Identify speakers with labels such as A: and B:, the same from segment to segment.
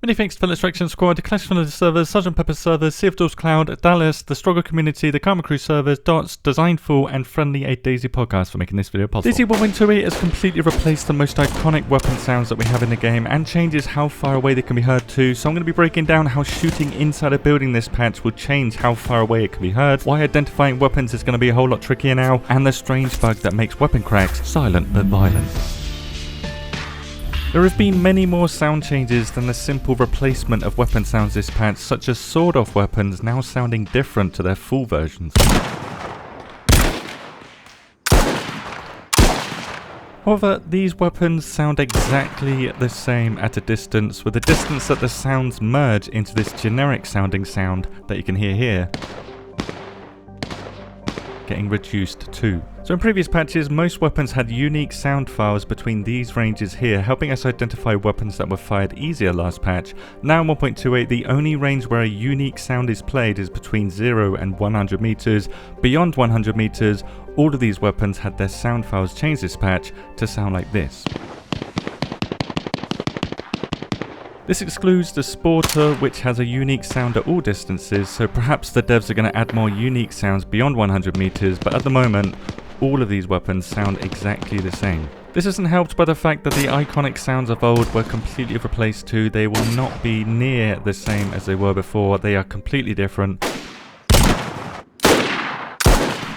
A: Many thanks to Felix Direction Squad, Clash from the servers, Sgt. Pepper's servers, Sea of Doors Cloud, Dallas, the Struggle Community, the Karma Crew servers, Dots, Designful, and Friendly a DayZ podcast for making this video possible. DayZ 1.28 has completely replaced the most iconic weapon sounds that we have in the game and changes how far away they can be heard to, so I'm going to be breaking down how shooting inside a building this patch will change how far away it can be heard, why identifying weapons is going to be a whole lot trickier now, and the strange bug that makes weapon cracks silent but violent. There have been many more sound changes than the simple replacement of weapon sounds this patch, such as sword-off weapons now sounding different to their full versions. However, these weapons sound exactly the same at a distance, with the distance that the sounds merge into this generic sounding sound that you can hear here getting reduced too. So in previous patches, most weapons had unique sound files between these ranges here, helping us identify weapons that were fired easier last patch. Now in 1.28, the only range where a unique sound is played is between 0 and 100 meters. Beyond 100 meters, all of these weapons had their sound files changed this patch to sound like this. This excludes the Sporter, which has a unique sound at all distances, so perhaps the devs are going to add more unique sounds beyond 100 meters, but at the moment, all of these weapons sound exactly the same. This isn't helped by the fact that the iconic sounds of old were completely replaced too. They will not be near the same as they were before. They are completely different,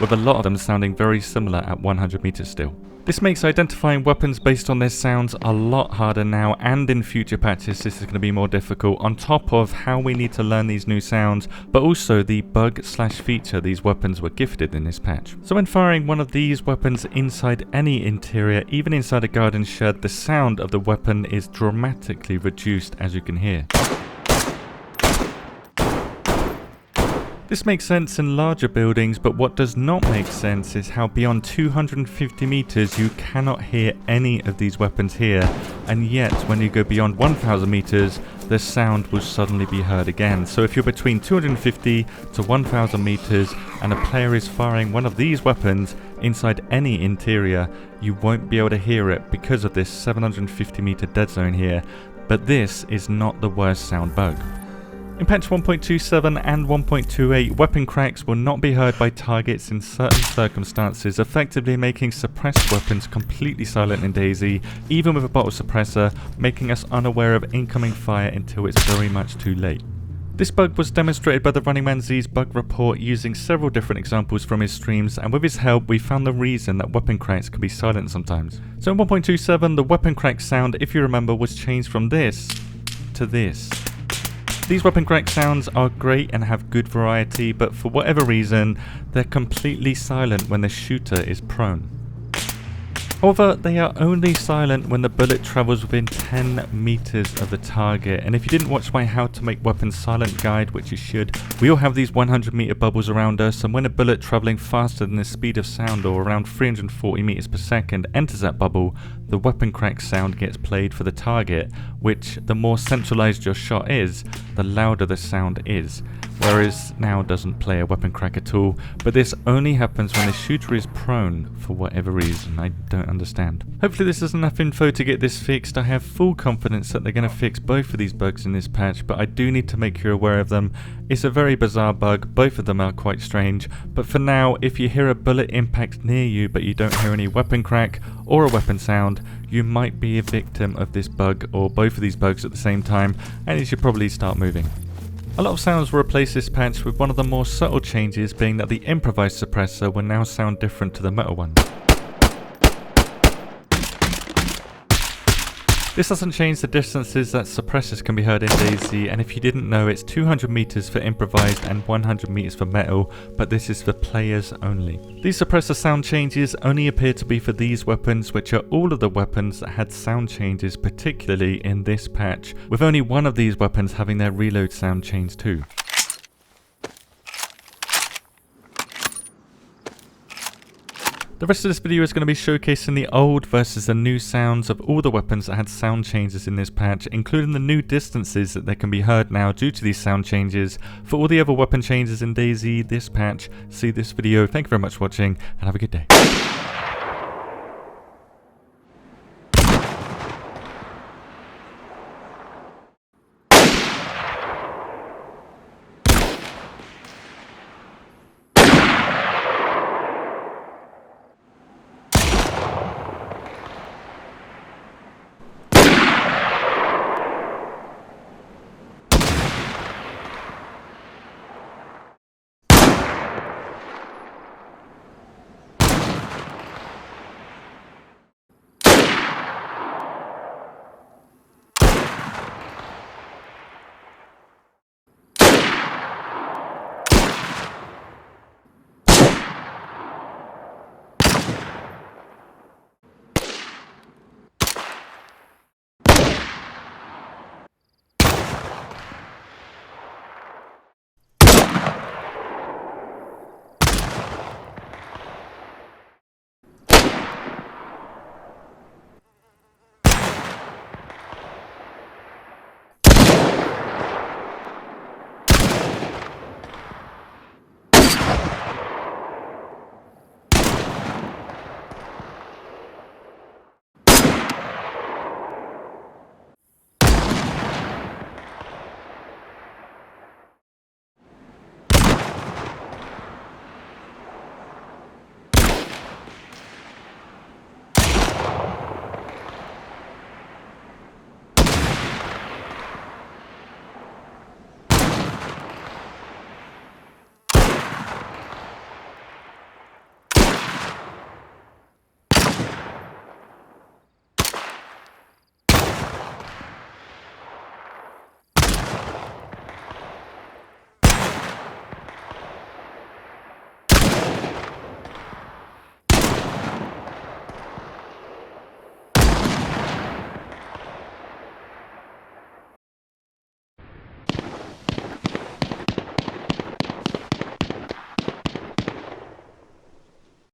A: with a lot of them sounding very similar at 100 meters still. This makes identifying weapons based on their sounds a lot harder now, and in future patches this is going to be more difficult, on top of how we need to learn these new sounds, but also the bug/feature these weapons were gifted in this patch. So when firing one of these weapons inside any interior, even inside a garden shed, the sound of the weapon is dramatically reduced, as you can hear. This makes sense in larger buildings, but what does not make sense is how beyond 250 meters you cannot hear any of these weapons here, and yet when you go beyond 1000 meters, the sound will suddenly be heard again. So if you're between 250 to 1000 meters and a player is firing one of these weapons inside any interior, you won't be able to hear it because of this 750 meter dead zone here, but this is not the worst sound bug. In patch 1.27 and 1.28, weapon cracks will not be heard by targets in certain circumstances, effectively making suppressed weapons completely silent in DayZ, even with a bottle suppressor, making us unaware of incoming fire until it's very much too late. This bug was demonstrated by the Running Man Z's bug report using several different examples from his streams, and with his help we found the reason that weapon cracks can be silent sometimes. So in 1.27, the weapon crack sound, if you remember, was changed from this to this. These weapon crack sounds are great and have good variety, but for whatever reason, they're completely silent when the shooter is prone. However, they are only silent when the bullet travels within 10 meters of the target, and if you didn't watch my How to Make Weapons Silent guide, which you should, we all have these 100 meter bubbles around us, and when a bullet traveling faster than the speed of sound, or around 340 meters per second, enters that bubble, the weapon crack sound gets played for the target, which the more centralized your shot is, the louder the sound is. Whereas now doesn't play a weapon crack at all, but this only happens when the shooter is prone for whatever reason. I don't understand. Hopefully this is enough info to get this fixed. I have full confidence that they're going to fix both of these bugs in this patch, but I do need to make you aware of them. It's a very bizarre bug, both of them are quite strange, but for now, if you hear a bullet impact near you but you don't hear any weapon crack or a weapon sound, you might be a victim of this bug or both of these bugs at the same time, and you should probably start moving. A lot of sounds will replace this patch, with one of the more subtle changes being that the improvised suppressor will now sound different to the metal one. This doesn't change the distances that suppressors can be heard in DayZ, and if you didn't know, it's 200 meters for improvised and 100 meters for metal, but this is for players only. These suppressor sound changes only appear to be for these weapons, which are all of the weapons that had sound changes, particularly in this patch, with only one of these weapons having their reload sound changed too. The rest of this video is going to be showcasing the old versus the new sounds of all the weapons that had sound changes in this patch, including the new distances that they can be heard now due to these sound changes. For all the other weapon changes in DayZ this patch, see this video. Thank you very much for watching and have a good day.